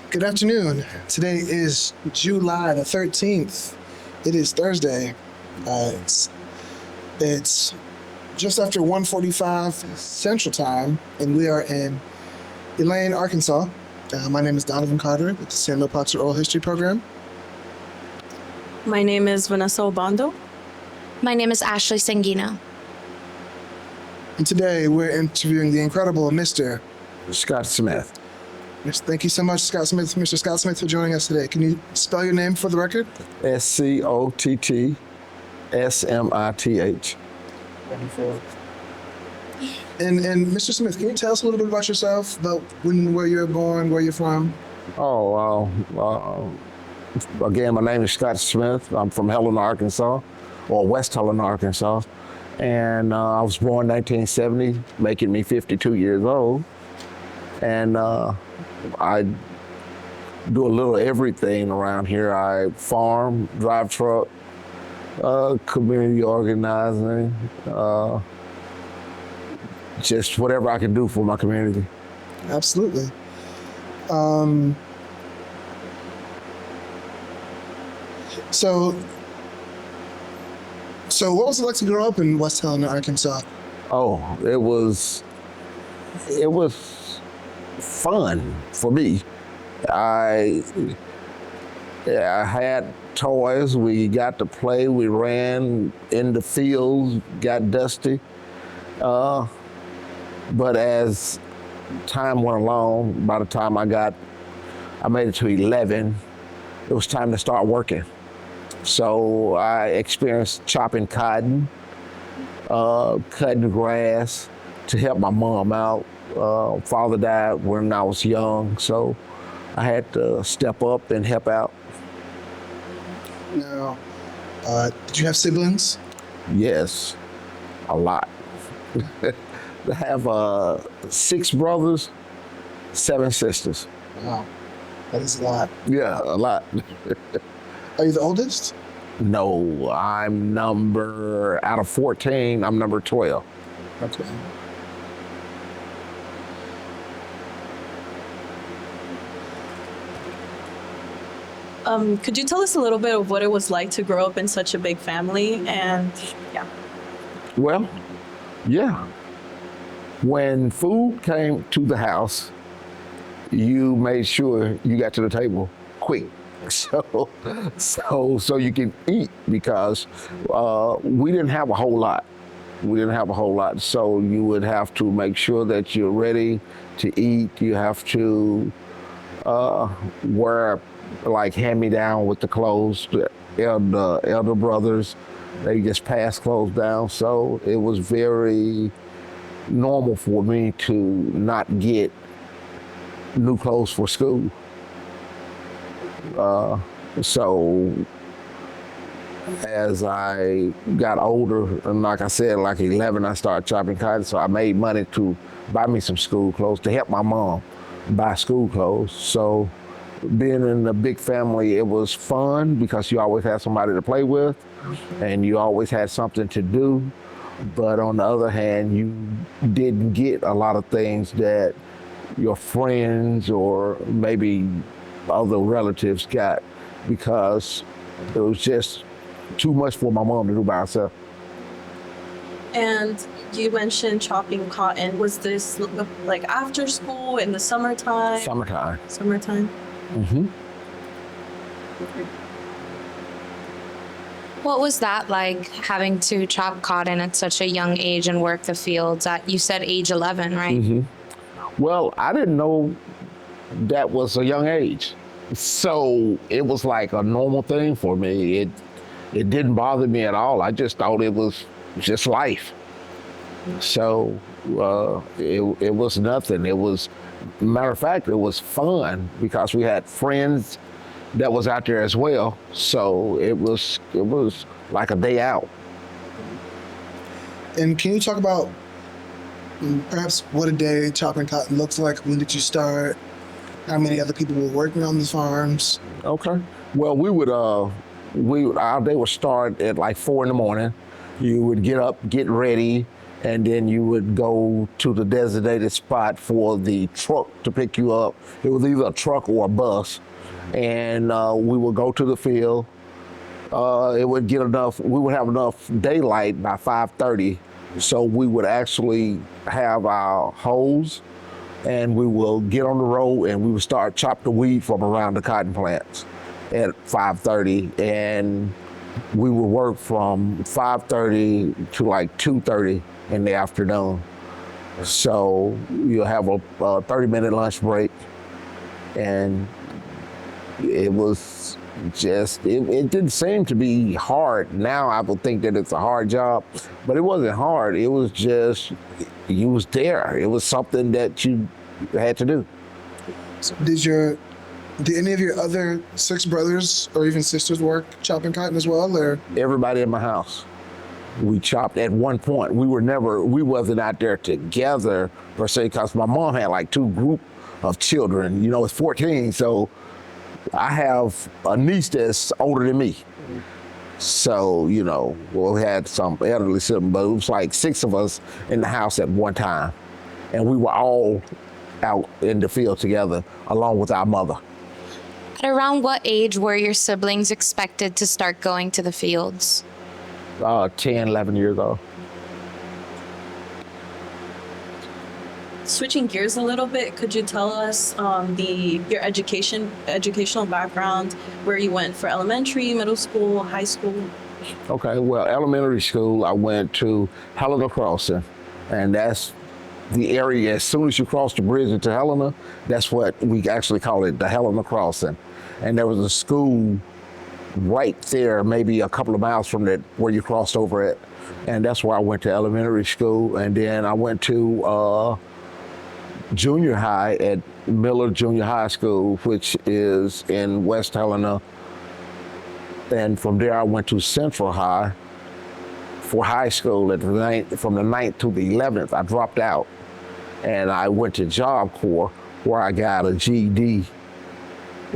Good afternoon. Today is July the 13th. It is Thursday. It's just after 1:45 Central Time, and we are in Elaine, Arkansas. My name is Donovan Carter with the San Luis Proctor Oral History Program. My name is Vanessa Obando. My name is Ashley Sanguino. And today we're interviewing the incredible Mr. Scott Smith. Yes, thank you so much, Scott Smith, Mr. Scott Smith, for joining us today. Can you spell your name for the record? SCOTT SMITH. And Mr. Smith, can you tell us a little bit about yourself, about where you were born, where you're from? Again, my name is Scott Smith. I'm from Helena, Arkansas, or West Helena, Arkansas. And I was born in 1970, making me 52 years old. And I do a little everything around here. I farm, drive truck, community organizing, just whatever I can do for my community. Absolutely. So what was it like to grow up in West Helena, Arkansas? Oh, it was fun for me. I had toys. We got to play. We ran in the fields, got dusty. But as time went along, by the time I made it to 11, it was time to start working. So I experienced chopping cotton, cutting grass to help my mom out. Father died when I was young, so I had to step up and help out. Now, did you have siblings? Yes, a lot. I have 6 brothers, 7 sisters. Wow, that is a lot. Yeah, a lot. Are you the oldest? No, I'm out of 14, I'm number 12. Okay. Could you tell us a little bit of what it was like to grow up in such a big family? And yeah. Well, yeah. When food came to the house, you made sure you got to the table quick. So you can eat, because we didn't have a whole lot. So you would have to make sure that you're ready to eat. You have to wear like hand-me-down with the clothes. The elder brothers, they just passed clothes down. So it was very normal for me to not get new clothes for school. So as I got older, and like I said, like 11, I started chopping cotton. So I made money to buy me some school clothes to help my mom buy school clothes. So being in a big family, it was fun because you always had somebody to play with and you always had something to do. But on the other hand, you didn't get a lot of things that your friends or maybe other relatives got, because it was just too much for my mom to do by herself. And you mentioned chopping cotton. Was this like after school in the summertime? Summertime. Mm-hmm. What was that like, having to chop cotton at such a young age and work the fields at, you said age 11, right? Mm-hmm. Well, I didn't know that was a young age. So it was like a normal thing for me. It didn't bother me at all. I just thought it was just life. So it was nothing. It was, matter of fact, it was fun because we had friends that was out there as well. So it was like a day out. And can you talk about perhaps what a day chopping cotton looks like? When did you start? How many other people were working on the farms? Okay. Well, our day would start at like 4 a.m. You would get up, get ready, and then you would go to the designated spot for the truck to pick you up. It was either a truck or a bus, and we would go to the field. We would have enough daylight by 5:30, so we would actually have our hose, and we will get on the road and we would start chop the weed from around the cotton plants at 5:30, and we would work from 5:30 to like 2:30 in the afternoon. So you'll have a 30-minute lunch break, and it was just, it didn't seem to be hard. Now I would think that it's a hard job, but it wasn't hard. It was just, you was there. It was something that you had to do. So did any of your other 6 brothers or even sisters work chopping cotton as well, or? Everybody in my house, we chopped at one point. We wasn't out there together per se, because my mom had like 2 group of children. It's 14, so I have a niece that's older than me. So, we had some elderly sibling, but it was like 6 of us in the house at one time. And we were all out in the field together, along with our mother. At around what age were your siblings expected to start going to the fields? 10, 11 years old. Switching gears a little bit, could you tell us your educational background, where you went for elementary, middle school, high school? Okay, well, elementary school, I went to Helena Crossing, and that's the area. As soon as you cross the bridge into Helena, that's what we actually call it, the Helena Crossing. And there was a school right there, maybe a couple of miles from that, where you crossed over it. And that's where I went to elementary school. And then I went to junior high at Miller Junior High School, which is in West Helena. And from there, I went to Central High for high school. From the 9th to the 11th, I dropped out. And I went to Job Corps, where I got a GED.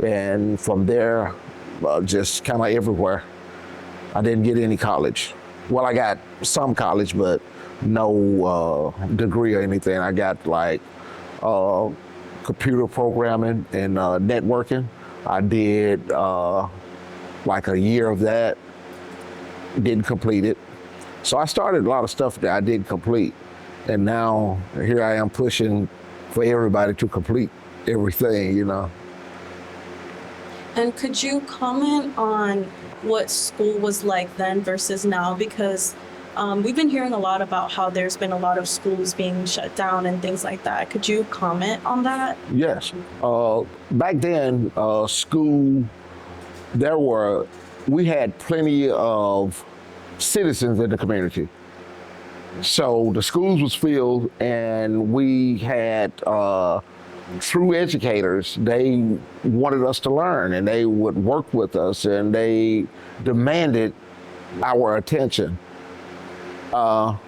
And from there, just kind of everywhere. I didn't get any college. Well, I got some college, but no degree or anything. I got like computer programming and networking. I did like a year of that, didn't complete it. So I started a lot of stuff that I didn't complete. And now here I am pushing for everybody to complete everything, And could you comment on what school was like then versus now? Because we've been hearing a lot about how there's been a lot of schools being shut down and things like that. Could you comment on that? Yes. Back then, school, we had plenty of citizens in the community. So the schools was filled, and we had true educators. They wanted us to learn, and they would work with us, and they demanded our attention. Now,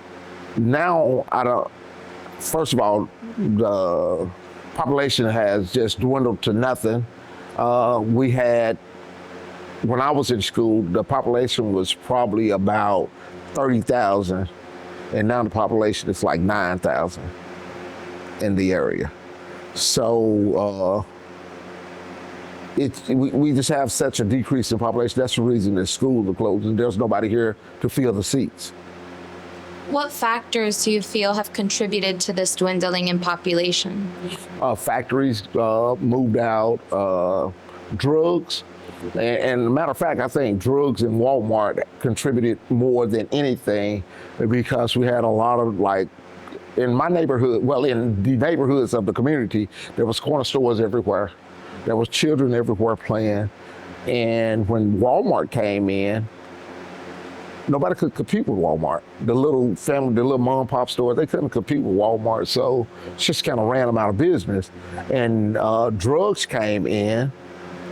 first of all, the population has just dwindled to nothing. When I was in school, the population was probably about 30,000, and now the population is like 9,000 in the area. So we just have such a decrease in population. That's the reason that schools are closed, and there's nobody here to fill the seats. What factors do you feel have contributed to this dwindling in population? Factories moved out, drugs. And a matter of fact, I think drugs in Walmart contributed more than anything, because we had a lot of, like, in my neighborhood, well, in the neighborhoods of the community, there was corner stores everywhere. There was children everywhere playing. And when Walmart came in, nobody could compete with Walmart. The little family, the little mom and pop stores, they couldn't compete with Walmart. So it just kind of ran them out of business. And drugs came in.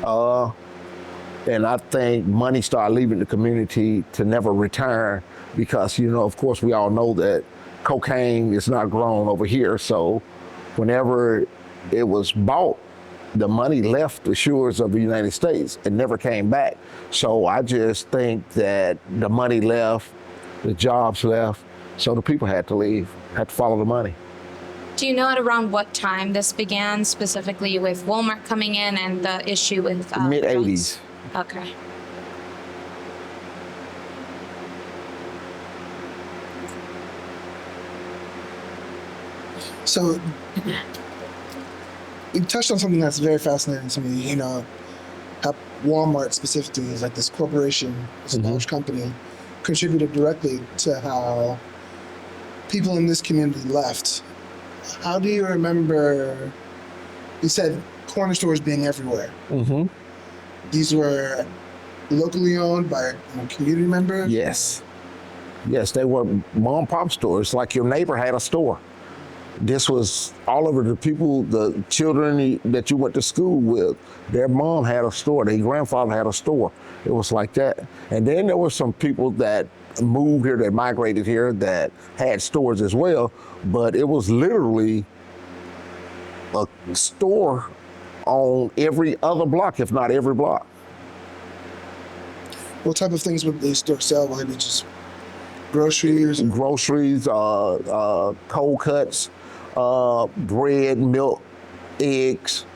And I think money started leaving the community to never return because, of course, we all know that cocaine is not grown over here. So whenever it was bought, the money left the shores of the United States and never came back. So I just think that the money left, the jobs left, so the people had to leave, had to follow the money. Do you know at around what time this began, specifically with Walmart coming in and the issue with mid-'80s. Okay. So you touched on something that's very fascinating to me. How Walmart specifically is like this corporation, this large company, contributed directly to how people in this community left. How do you remember? You said corner stores being everywhere. Mm-hmm. These were locally owned by community members? Yes. Yes, they were mom and pop stores, like your neighbor had a store. This was all over the people, the children that you went to school with. Their mom had a store, their grandfather had a store. It was like that. And then there were some people that moved here, that migrated here, that had stores as well. But it was literally a store on every other block, if not every block. What type of things would the store sell? Would it be just groceries? Groceries, cold cuts, bread, milk, eggs,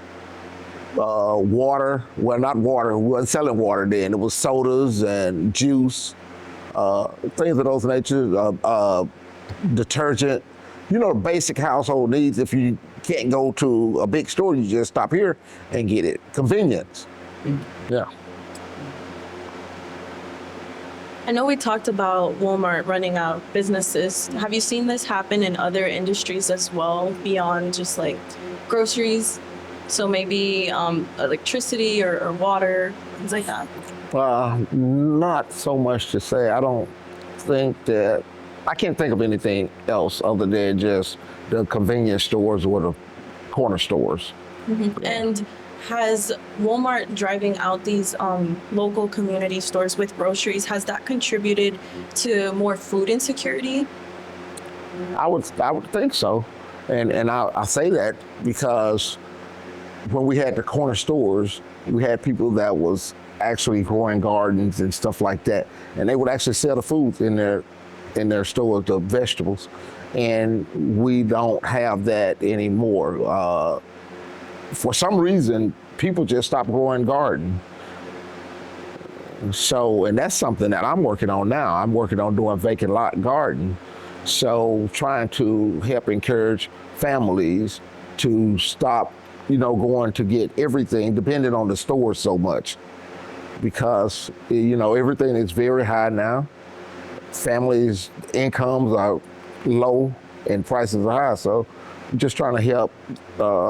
water. Well, not water. We wasn't selling water then. It was sodas and juice, things of those nature. Detergent. The basic household needs. If you can't go to a big store, you just stop here and get it. Convenience. Yeah. I know we talked about Walmart running out of businesses. Have you seen this happen in other industries as well, beyond just like groceries? So maybe electricity or water, things like that? Not so much to say. I can't think of anything else other than just the convenience stores or the corner stores. Mm-hmm. And has Walmart driving out these local community stores with groceries, has that contributed to more food insecurity? I would think so. And I say that because when we had the corner stores, we had people that was actually growing gardens and stuff like that. And they would actually sell the food in their stores, the vegetables. And we don't have that anymore. For some reason, people just stopped growing garden. So, and that's something that I'm working on now. I'm working on doing vacant lot garden. So trying to help encourage families to stop, going to get everything, depending on the store so much. Because, everything is very high now. Families' incomes are low and prices are high. So just trying to help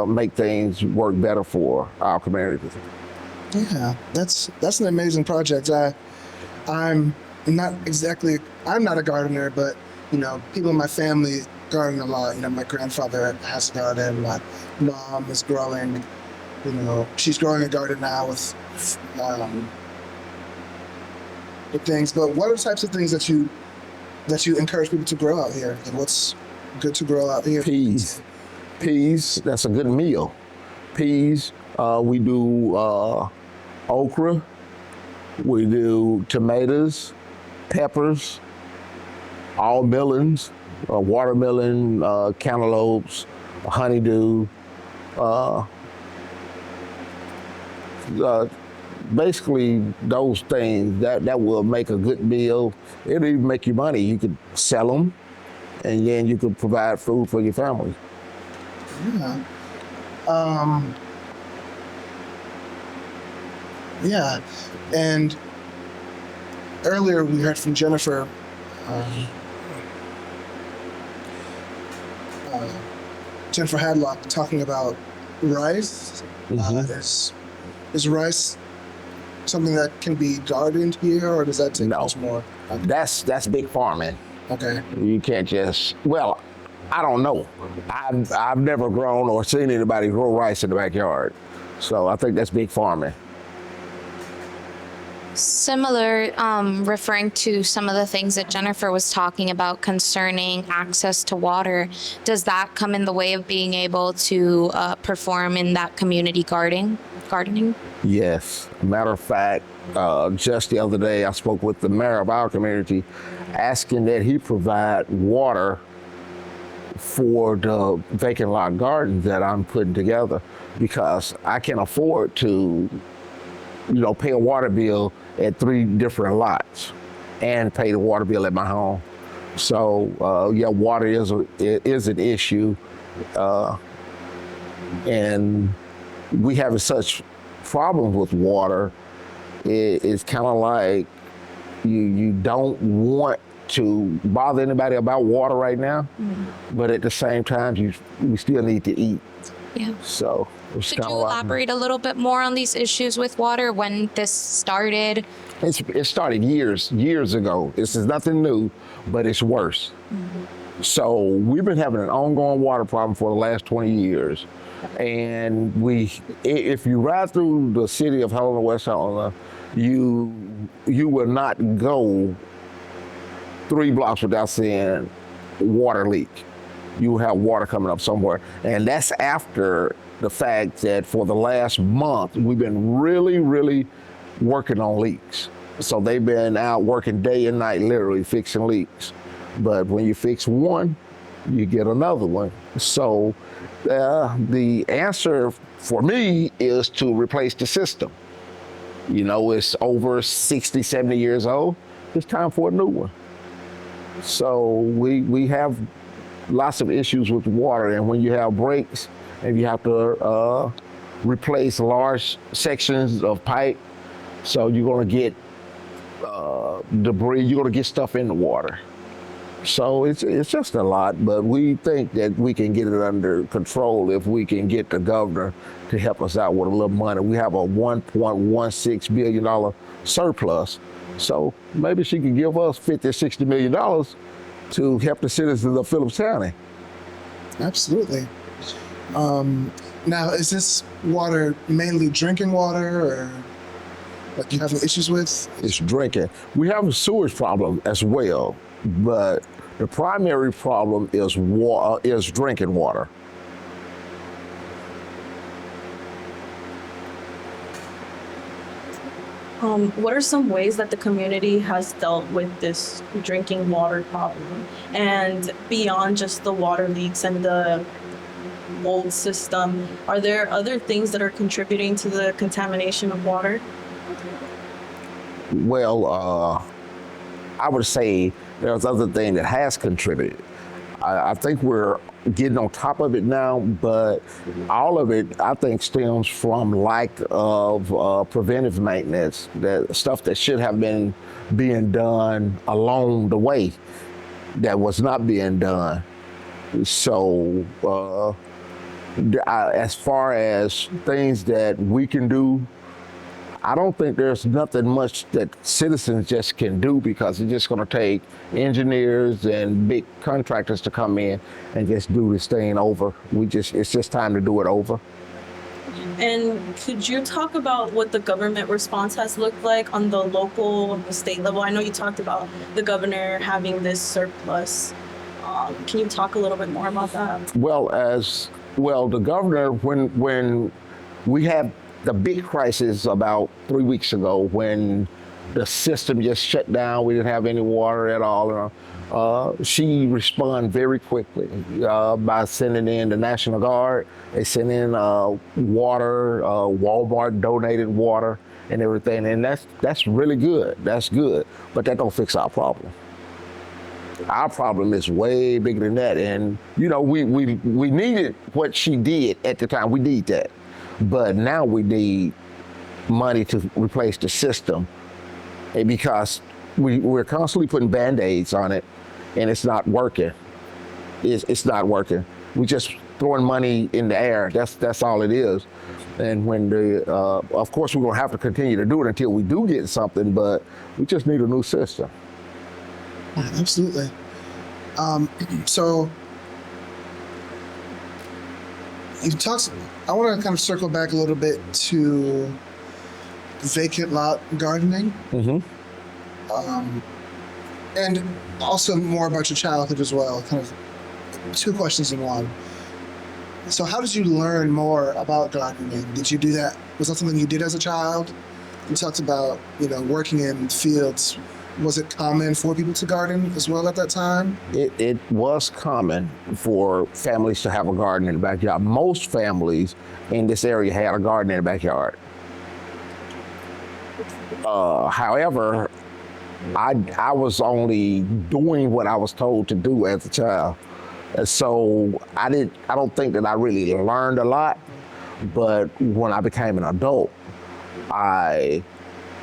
make things work better for our community. Yeah, that's an amazing project. I'm not a gardener, but people in my family garden a lot. My grandfather has a garden. My mom is growing. She's growing a garden now with things. But what are the types of things that you encourage people to grow out here? And what's good to grow out here? Peas, that's a good meal. Peas, we do okra, we do tomatoes, peppers, all melons, watermelon, cantaloupes, honeydew, basically those things that will make a good meal. It'll even make you money. You could sell them, and then you could provide food for your family. Yeah. Yeah. And earlier we heard from Jennifer. Jennifer Hadlock talking about rice. Mm-hmm. Is rice something that can be gardened here, or does that take much more? That's big farming. Okay. You can't just, well, I don't know. I've never grown or seen anybody grow rice in the backyard. So I think that's big farming. Similar, referring to some of the things that Jennifer was talking about concerning access to water, does that come in the way of being able to perform in that community gardening? Yes. Matter of fact, just the other day, I spoke with the mayor of our community asking that he provide water for the vacant lot gardens that I'm putting together, because I can afford to, pay a water bill at 3 different lots and pay the water bill at my home. So yeah, water is an issue, and we have such problems with water. It's kind of like you don't want to bother anybody about water right now, but at the same time, we still need to eat. Yeah. So it's Could kind you of like, elaborate a little bit more on these issues with water, when this started? it started years ago. This is nothing new, but it's worse. So we've been having an ongoing water problem for the last 20 years. And if you ride through the city of Helena, West Helena, you will not go 3 blocks without seeing water leak. You have water coming up somewhere. And that's after the fact that for the last month, we've been really working on leaks. So they've been out working day and night, literally fixing leaks. But when you fix one, you get another one. So the answer for me is to replace the system. It's over 60, 70 years old. It's time for a new one. So we have lots of issues with water, and when you have breaks and you have to replace large sections of pipe, so you're going to get debris, you're going to get stuff in the water. So it's just a lot, but we think that we can get it under control if we can get the governor to help us out with a little money. We have a $1.16 billion surplus, so maybe she can give us $50, $60 million to help the citizens of Phillips County. Absolutely. Now, is this water mainly drinking water, or like you have issues with? It's drinking. We have a sewage problem as well, but the primary problem is drinking water. What are some ways that the community has dealt with this drinking water problem? And beyond just the water leaks and the mold system, are there other things that are contributing to the contamination of water? Well, I would say there's other thing that has contributed. I think we're getting on top of it now, but all of it, I think, stems from lack of preventive maintenance, that stuff that should have been being done along the way that was not being done. So as far as things that we can do, I don't think there's nothing much that citizens just can do, because it's just going to take engineers and big contractors to come in and just do this thing over. It's just time to do it over. And could you talk about what the government response has looked like on the local and the state level? I know you talked about the governor having this surplus. Can you talk a little bit more about that? Well, the governor, when we had the big crisis about 3 weeks ago, when the system just shut down, we didn't have any water at all. She responded very quickly by sending in the National Guard. They sent in water, Walmart donated water and everything, and that's really good. That's good, but that don't fix our problem. Our problem is way bigger than that, and we needed what she did at the time. We need that. But now we need money to replace the system, because we're constantly putting Band-Aids on it, and it's not working. It's not working. We're just throwing money in the air. That's all it is. And when of course, we're gonna have to continue to do it until we do get something, but we just need a new system. Yeah, absolutely. So you talked. I want to kind of circle back a little bit to vacant lot gardening, and also more about your childhood as well. Kind of two questions in one. So, how did you learn more about gardening? Did you do that? Was that something you did as a child? You talked about, working in fields. Was it common for people to garden as well at that time? It was common for families to have a garden in the backyard. Most families in this area had a garden in the backyard. However, I was only doing what I was told to do as a child. So I don't think that I really learned a lot, but when I became an adult, I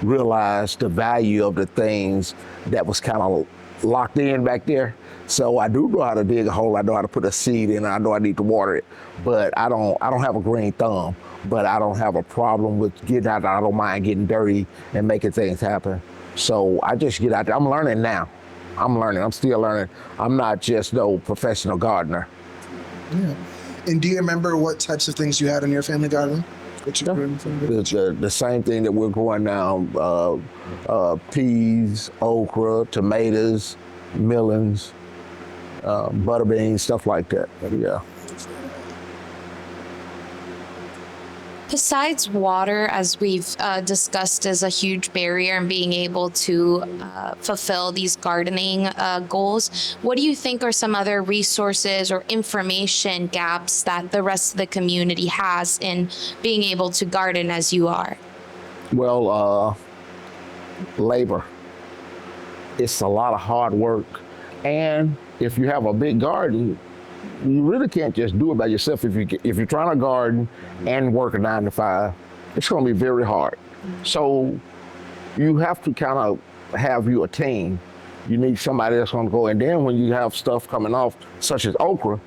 realized the value of the things that was kind of locked in back there. So I do know how to dig a hole. I know how to put a seed in. I know I need to water it, but I don't have a green thumb. But I don't have a problem with getting out there. I don't mind getting dirty and making things happen. So I just get out there. I'm learning now. I'm still learning. I'm not just no professional gardener. Yeah. And do you remember what types of things you had in your family garden? The same thing that we're growing now, peas, okra, tomatoes, melons, butter beans, stuff like that. Yeah. Besides water, as we've discussed, is a huge barrier in being able to fulfill these gardening goals. What do you think are some other resources or information gaps that the rest of the community has in being able to garden as you are? Well, labor. It's a lot of hard work. And if you have a big garden, you really can't just do it by yourself. If you're trying to garden and work a 9 to 5, it's going to be very hard. So you have to kind of have you a team. You need somebody that's going to go. And then when you have stuff coming off, such as okra,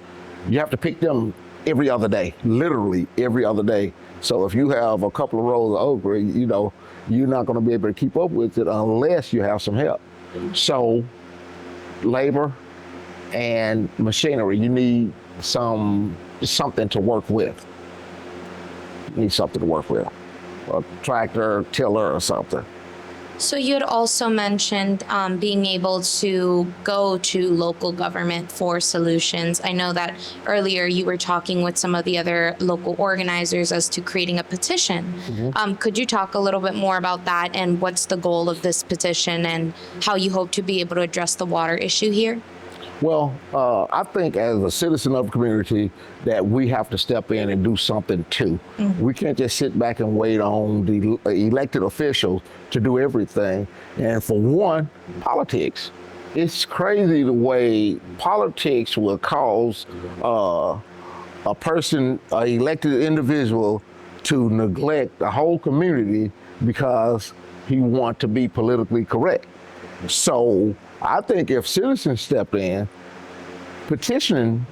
you have to pick them every other day, literally every other day. So if you have a couple of rows of okra, you're not going to be able to keep up with it unless you have some help. So labor and machinery, you need something to work with. You need something to work with, a tractor, tiller, or something. So you had also mentioned being able to go to local government for solutions. I know that earlier you were talking with some of the other local organizers as to creating a petition. Could you talk a little bit more about that and what's the goal of this petition and how you hope to be able to address the water issue here? Well, I think as a citizen of the community that we have to step in and do something too. We can't just sit back and wait on the elected officials to do everything. And for one, politics. It's crazy the way politics will cause a person, an elected individual, to neglect the whole community because he wants to be politically correct. So I think if citizens step in, petitioning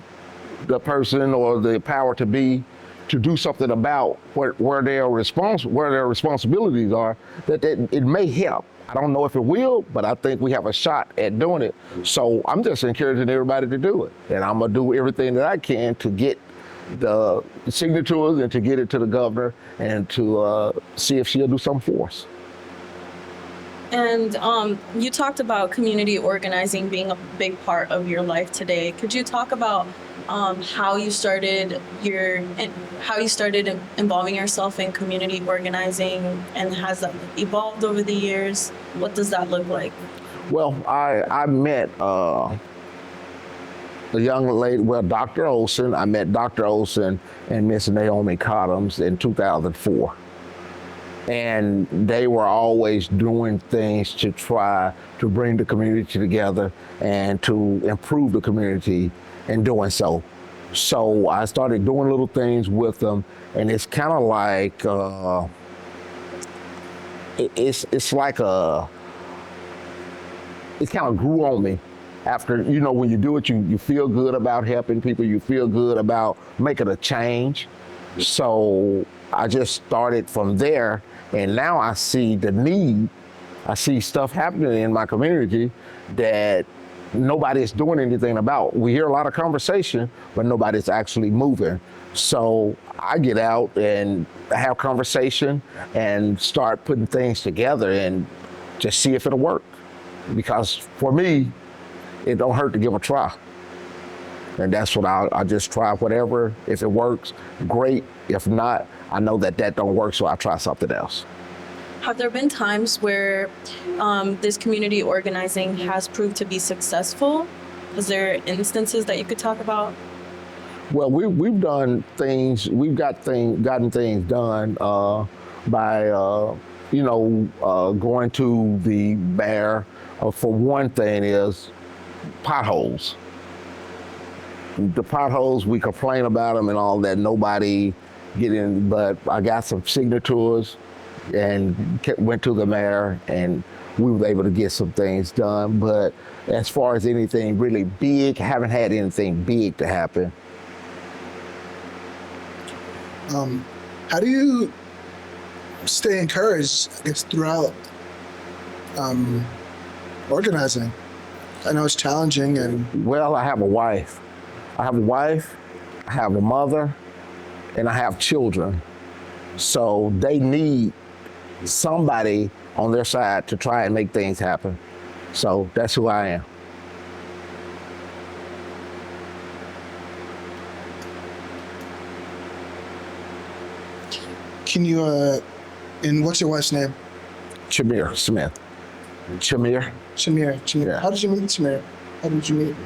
the person or the power to be to do something about where their responsibilities are, that it may help. I don't know if it will, but I think we have a shot at doing it. So I'm just encouraging everybody to do it, and I'm gonna do everything that I can to get the signatures and to get it to the governor and to see if she'll do something for us. And you talked about community organizing being a big part of your life today. Could you talk about how you started involving yourself in community organizing, and has that evolved over the years? What does that look like? Well, I met a young lady, Dr. Olson. I met Dr. Olson and Miss Naomi Cottums in 2004. And they were always doing things to try to bring the community together and to improve the community in doing so. So I started doing little things with them, and it's kind of like, it kind of grew on me. After, when you do it, you feel good about helping people, you feel good about making a change. So I just started from there, and now I see the need. I see stuff happening in my community that nobody's doing anything about. We hear a lot of conversation, but nobody's actually moving. So I get out and have conversation and start putting things together and just see if it'll work. Because for me, it don't hurt to give a try. And that's what I just try whatever. If it works, great. If not, I know that don't work, so I try something else. Have there been times where this community organizing has proved to be successful? Is there instances that you could talk about? Well, we've done things. We've gotten things done by going to the bear. For one thing, is potholes. The potholes, we complain about them and all that. Nobody get in, but I got some signatures and went to the mayor, and we were able to get some things done. But as far as anything really big, haven't had anything big to happen. How do you stay encouraged, I guess, throughout organizing? I know it's challenging, and Well, I have a wife. I have a mother, and I have children. So they need somebody on their side to try and make things happen. So that's who I am. can you, and what's your wife's name? Shamir Smith. Shamir. Shamir. Yeah. How did you meet Shamir? How did you meet?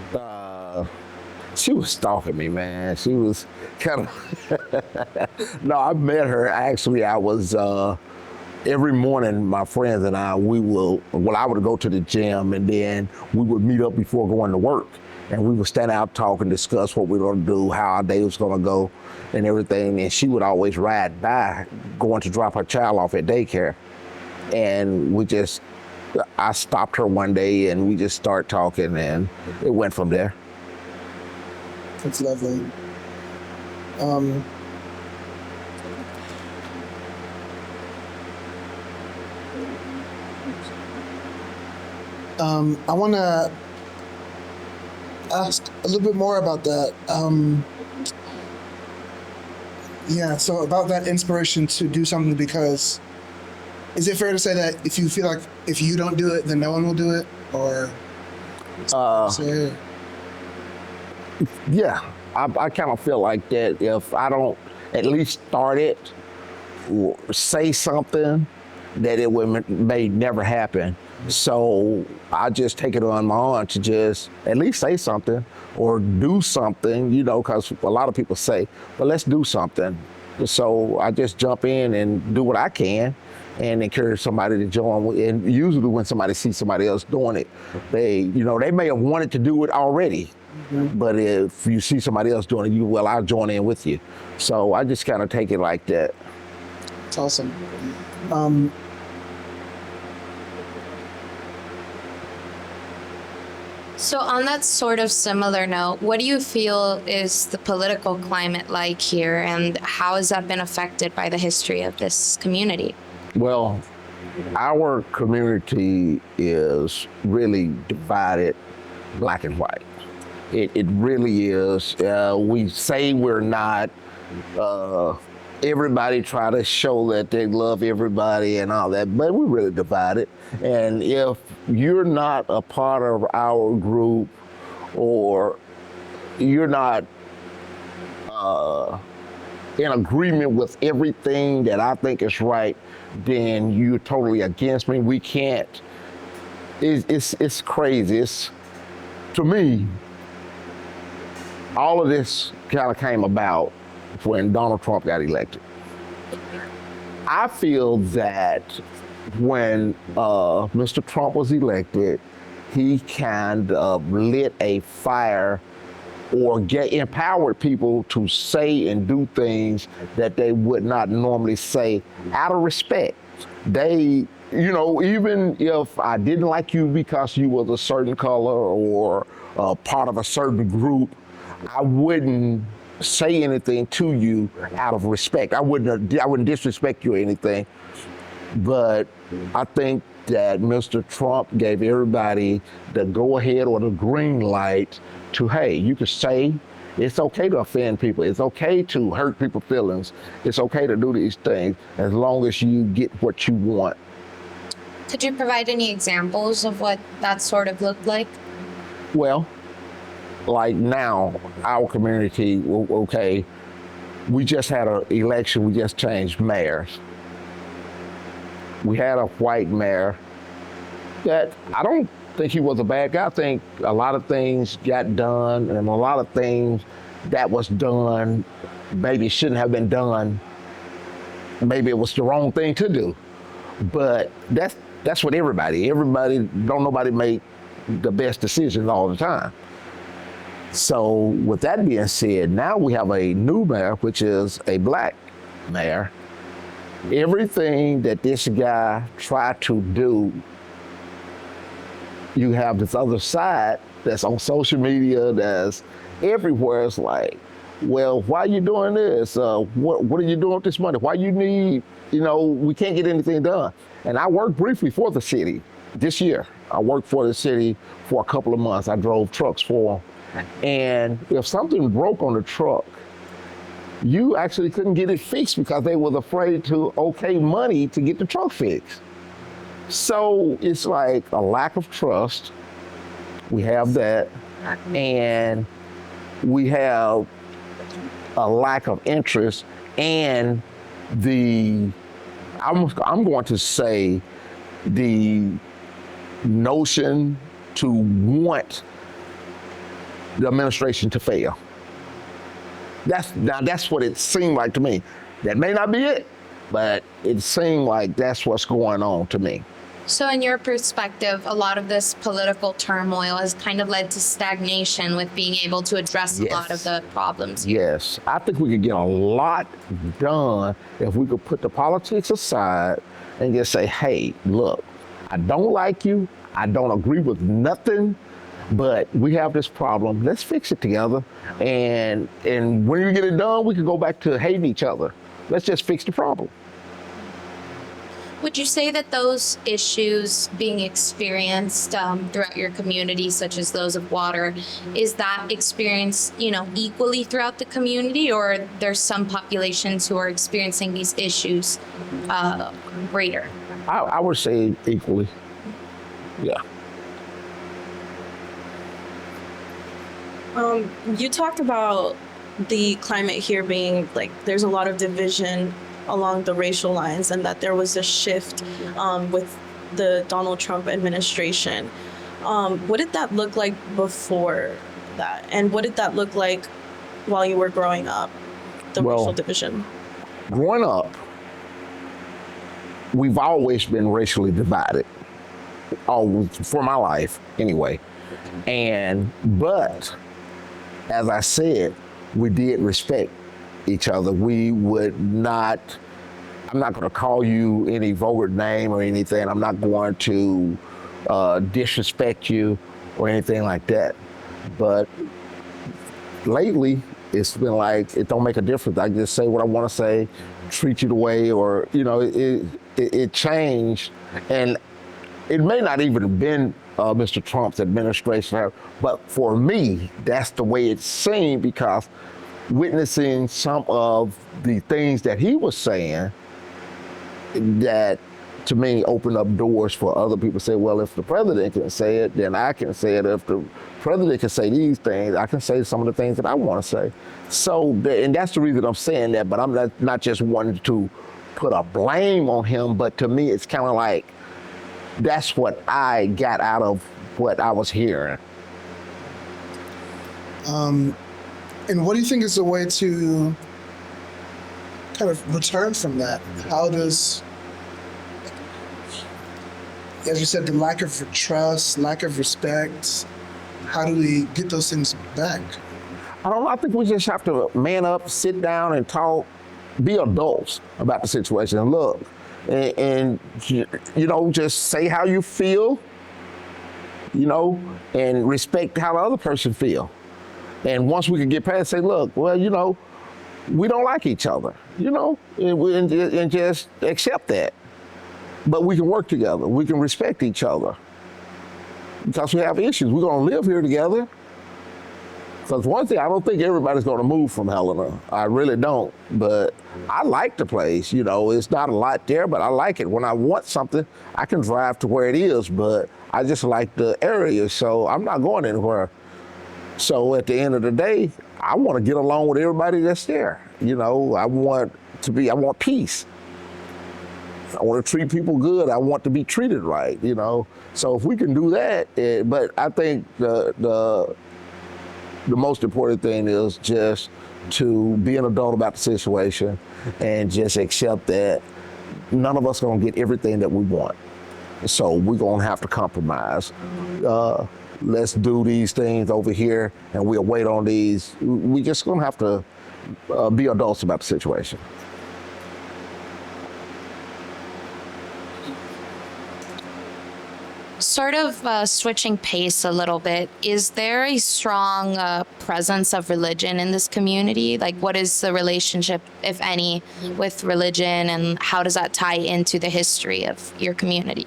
She was stalking me, man. She was kind of. No, I met her. Actually, I was every morning. My friends and I, I would go to the gym, and then we would meet up before going to work, and we would stand out, talk, and discuss what we were going to do, how our day was going to go, and everything. And she would always ride by, going to drop her child off at daycare, and I stopped her one day, and we just started talking, and it went from there. That's lovely. I want to ask a little bit more about that. So about that inspiration to do something, because is it fair to say that if you feel like if you don't do it, then no one will do it? Or Yeah, I kind of feel like that. If I don't at least start it or say something, that it may never happen. So I just take it on my own to just at least say something or do something, because a lot of people say, well, let's do something. So I just jump in and do what I can and encourage somebody to join. And usually when somebody sees somebody else doing it, they may have wanted to do it already. Mm-hmm. But if you see somebody else doing it, I'll join in with you. So I just kind of take it like that. It's awesome. So on that sort of similar note, what do you feel is the political climate like here, and how has that been affected by the history of this community? Well, our community is really divided black and white. It really is. We say we're not. Everybody try to show that they love everybody and all that, but we're really divided. And if you're not a part of our group, or you're not in agreement with everything that I think is right, then you're totally against me. We can't. It's crazy. To me, all of this kind of came about when Donald Trump got elected. I feel that when Mr. Trump was elected, he kind of lit a fire or empowered people to say and do things that they would not normally say out of respect. They, even if I didn't like you because you was a certain color or part of a certain group, I wouldn't say anything to you out of respect. I wouldn't disrespect you or anything. But I think that Mr. Trump gave everybody the go-ahead or the green light to, hey, you can say it's okay to offend people. It's okay to hurt people's feelings. It's okay to do these things as long as you get what you want. Could you provide any examples of what that sort of looked like? Well, like now, our community, okay, we just had an election. We just changed mayors. We had a white mayor that I don't think he was a bad guy. I think a lot of things got done, and a lot of things that was done maybe shouldn't have been done. Maybe it was the wrong thing to do. But that's what everybody don't nobody make the best decisions all the time. So with that being said, now we have a new mayor, which is a black mayor. Everything that this guy tried to do, you have this other side that's on social media, that's everywhere. It's like, well, why are you doing this? What are you doing with this money? Why you need, we can't get anything done. And I worked briefly for the city this year. I worked for the city for a couple of months. I drove trucks for them. And if something broke on the truck, you actually couldn't get it fixed because they was afraid to okay money to get the truck fixed. So it's like a lack of trust. We have that. And we have a lack of interest, and I'm going to say the notion to want the administration to fail. That's what it seemed like to me. That may not be it, but it seemed like that's what's going on to me. So in your perspective, a lot of this political turmoil has kind of led to stagnation with being able to address a lot of the problems here. Yes, I think we could get a lot done if we could put the politics aside and just say, hey, look, I don't like you, I don't agree with nothing, but we have this problem. Let's fix it together. And when we get it done, we can go back to hating each other. Let's just fix the problem. Would you say that those issues being experienced throughout your community, such as those of water, is that experienced, equally throughout the community, or there's some populations who are experiencing these issues greater? I would say equally. Yeah. You talked about the climate here being like there's a lot of division along the racial lines, and that there was a shift with the Donald Trump administration. What did that look like before that? And what did that look like while you were growing up, the racial division? Growing up, we've always been racially divided. For my life, anyway. But as I said, we did respect each other. We would not, I'm not going to call you any vulgar name or anything. I'm not going to disrespect you or anything like that. But lately, it's been like, it don't make a difference. I just say what I want to say, treat you the way, or, it changed. And it may not even have been Mr. Trump's administration, but for me, that's the way it seemed, because witnessing some of the things that he was saying, that to me opened up doors for other people to say, well, if the president can say it, then I can say it. If the president can say these things, I can say some of the things that I want to say. So, and that's the reason I'm saying that, but I'm not just wanting to put a blame on him, but to me, it's kind of like, that's what I got out of what I was hearing. And what do you think is the way to kind of return from that? How does, as you said, the lack of trust, lack of respect, how do we get those things back? I think we just have to man up, sit down and talk, be adults about the situation. And look, and just say how you feel, and respect how the other person feel. And once we can get past, say, look, well, we don't like each other, and just accept that. but we can work together. We can respect each other because we have issues. We're going to live here together. Because one thing, I don't think everybody's going to move from Helena. I really don't. But I like the place. You know, it's not a lot there, but I like it. When I want something, I can drive to where it is, but I just like the area, so I'm not going anywhere. So at the end of the day, I want to get along with everybody that's there. You know, I want peace. I want to treat people good. I want to be treated right, you know. So if we can do that, but I think the most important thing is just to be an adult about the situation and just accept that none of us are going to get everything that we want. So we're going to have to compromise. Let's do these things over here and we'll wait on these. We just going to have to be adults about the situation. Sort of switching pace a little bit, is there a strong presence of religion in this community? Like, what is the relationship, if any, with religion, and how does that tie into the history of your community?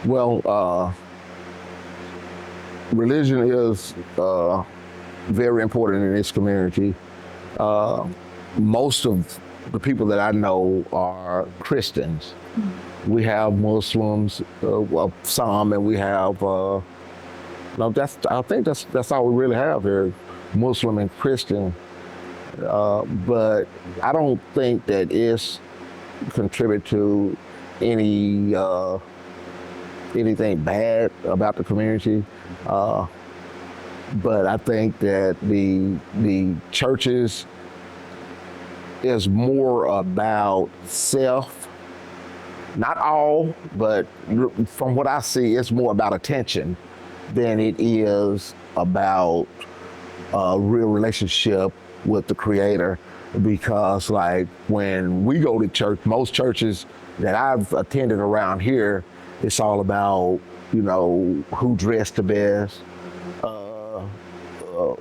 Well, religion is very important in this community. Most of the people that I know are Christians. We have Muslims, some, and we have. No, I think that's all we really have here, Muslim and Christian. But I don't think that it's contribute to anything bad about the community. But I think that the churches is more about self. Not all, but from what I see, it's more about attention than it is about a real relationship with the Creator. Because like when we go to church, most churches that I've attended around here, it's all about, you know, who dressed the best,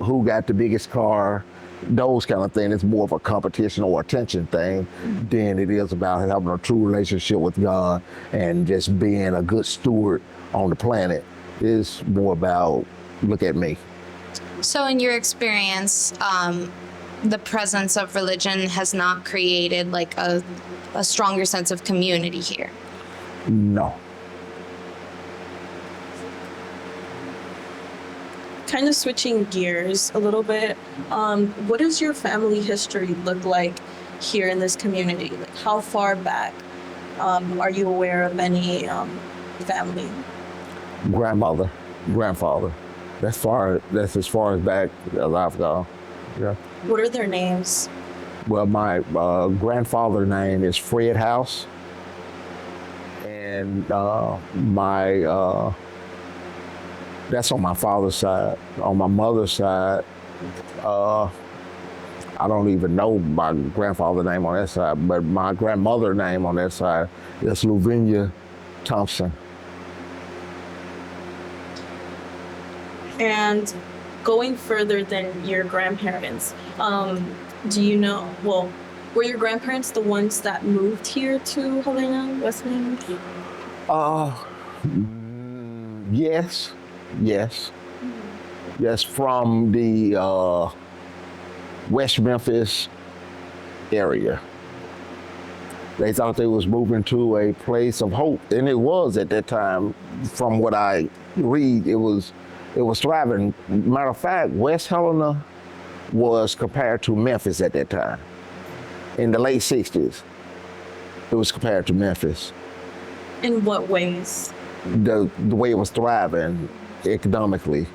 who got the biggest car, those kind of things. It's more of a competition or attention thing than it is about having a true relationship with God and just being a good steward on the planet. It's more about, look at me. So in your experience, the presence of religion has not created like a stronger sense of community here? No. Kind of switching gears a little bit, what does your family history look like here in this community? Like, how far back are you aware of any family? Grandmother, grandfather. That's as far as back as I've gone. Yeah. What are their names? Well, my grandfather's name is Fred House, and my that's on my father's side. On my mother's side, I don't even know my grandfather's name on that side, but my grandmother's name on that side is Lavinia Thompson. And going further than your grandparents, do you know, well, were your grandparents the ones that moved here to Helena, West Miami? Yes. Yes, from the West Memphis area. They thought they was moving to a place of hope, and it was at that time. From what I read, it was thriving. Matter of fact, West Helena was compared to Memphis at that time. In the late 60s, it was compared to Memphis. In what ways? The way it was thriving economically,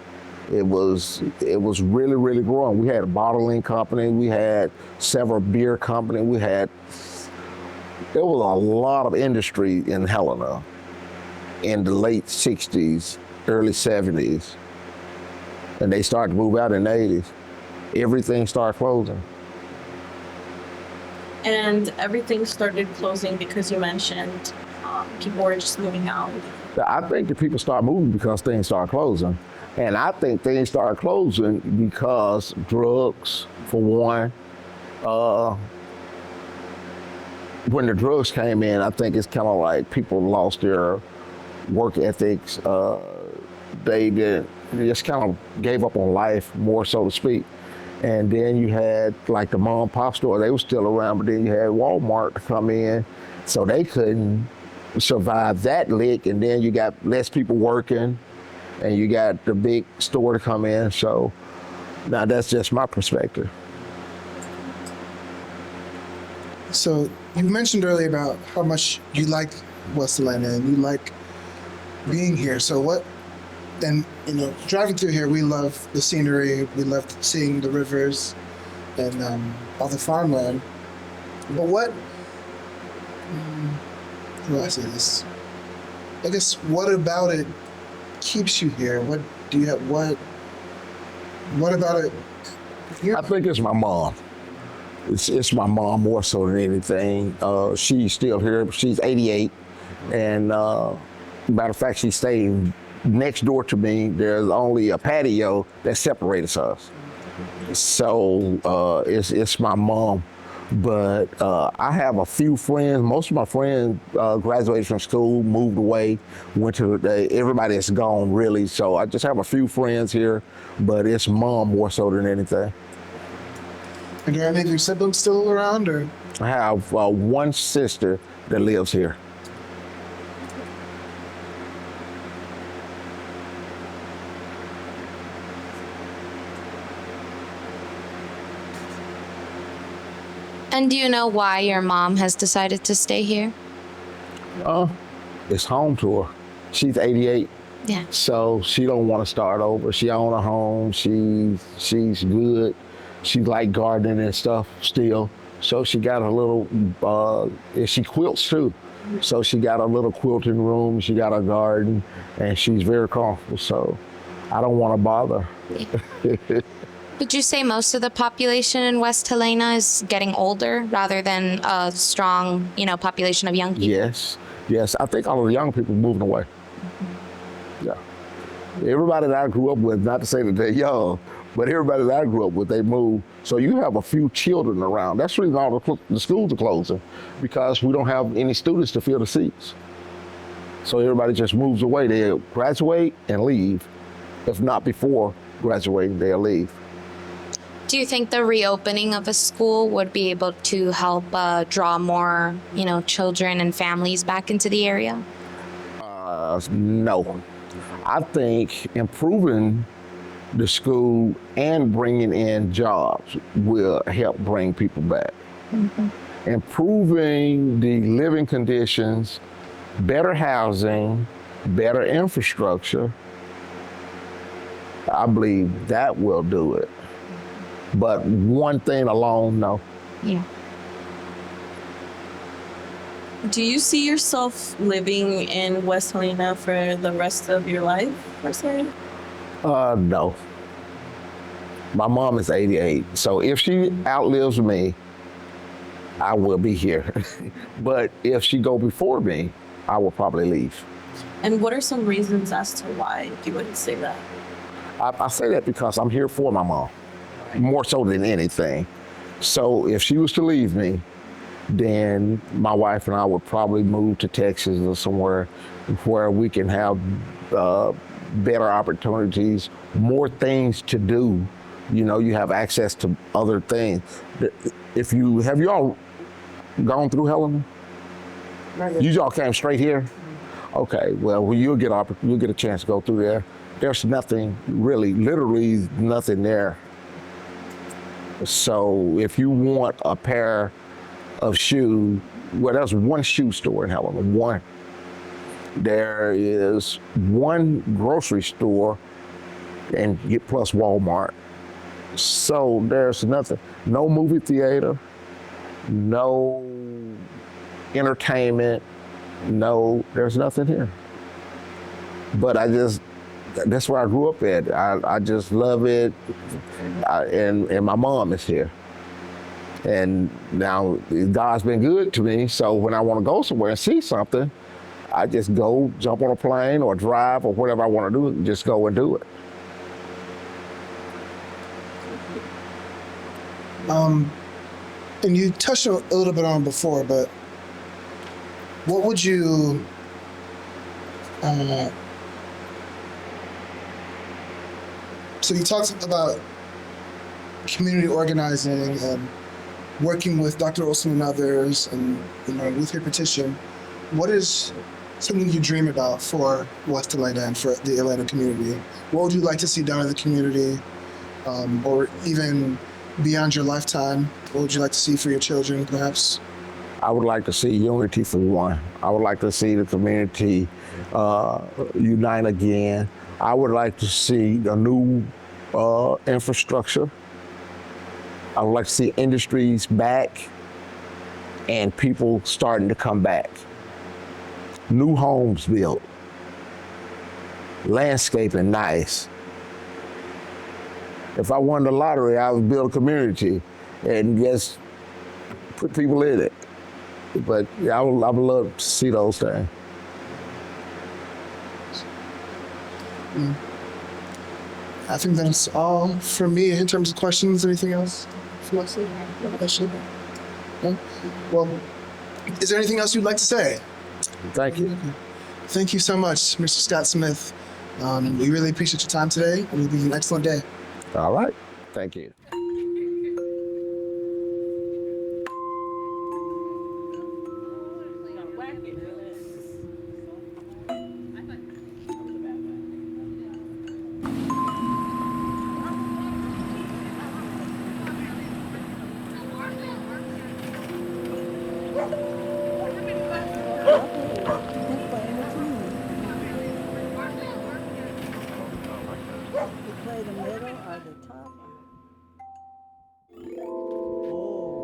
it was really, really growing. We had a bottling company, we had several beer companies, there was a lot of industry in Helena in the late 60s, early 70s. And they started to move out in the 80s. Everything started closing. And everything started closing because you mentioned people were just moving out. I think that people start moving because things start closing. And I think things start closing because drugs, for one, when the drugs came in, I think it's kind of like people lost their work ethics. They just kind of gave up on life, more so to speak. And then you had like the mom and pop store, they were still around, but then you had Walmart to come in, so they couldn't survive that lick. And then you got less people working, and you got the big store to come in. So now that's just my perspective. So you mentioned earlier about how much you like West Atlanta and you like being here. So what? And driving through here, we love the scenery. We love seeing the rivers and all the farmland. But what? How do I say this? I guess what about it keeps you here? What do you have? What about it? I think it's my mom. It's my mom more so than anything. She's still here. She's 88, and matter of fact, she's staying next door to me. There's only a patio that separates us. So it's my mom. But I have a few friends. Most of my friends graduated from school, moved away, went to everybody is gone really. So I just have a few friends here, but it's mom more so than anything. And do any of your siblings still around, or? I have one sister that lives here. And do you know why your mom has decided to stay here? It's home to her. She's 88. Yeah. So she don't want to start over. She own a home. She's good. She like gardening and stuff still. So she got a little, she quilts too. So she got a little quilting room. She got a garden, and she's very comfortable. So I don't want to bother. Yeah. Would you say most of the population in West Helena is getting older rather than a strong, population of young people? Yes. I think all of the young people moving away. Yeah. Everybody that I grew up with, not to say that they're young, but everybody that I grew up with, they moved. So you have a few children around. That's the reason all the schools are closing, because we don't have any students to fill the seats. So everybody just moves away. They graduate and leave. If not before graduating, they'll leave. Do you think the reopening of a school would be able to help draw more, children and families back into the area? No. I think improving the school and bringing in jobs will help bring people back. Mm-hmm. Improving the living conditions, better housing, better infrastructure, I believe that will do it. But one thing alone, no. Yeah. Do you see yourself living in West Helena for the rest of your life, per se? No. My mom is 88, so if she outlives me, I will be here. But if she go before me, I will probably leave. And what are some reasons as to why you would say that? I say that because I'm here for my mom, more so than anything. So if she was to leave me, then my wife and I would probably move to Texas or somewhere where we can have better opportunities, more things to do. You have access to other things. Have you all gone through Helena? You all came straight here? Okay, well, you'll get a chance to go through there. There's nothing really, literally nothing there. So if you want a pair of shoes, well, there's one shoe store in Helena, one. There is one grocery store and plus Walmart. So there's nothing, no movie theater, no entertainment, there's nothing here. But that's where I grew up at. I just love it, and my mom is here. And now God's been good to me, so when I want to go somewhere and see something, I just go jump on a plane or drive or whatever I want to do, just go and do it. And you touched a little bit on it before, but what would you so you talked about community organizing and working with Dr. Olson and others, and with your petition, what is something you dream about for West Atlanta and for the Atlanta community? What would you like to see done in the community, or even beyond your lifetime? What would you like to see for your children, perhaps? I would like to see unity for one. I would like to see the community unite again. I would like to see a new infrastructure. I would like to see industries back and people starting to come back. New homes built. Landscaping nice. If I won the lottery, I would build a community and just put people in it. But I would love to see those things. I think that's all for me in terms of questions. Anything else from us? No? Well, is there anything else you'd like to say? Thank you. Thank you so much, Mr. Scott Smith. We really appreciate your time today, and it'll be an excellent day. All right. Thank you.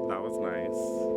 That was nice.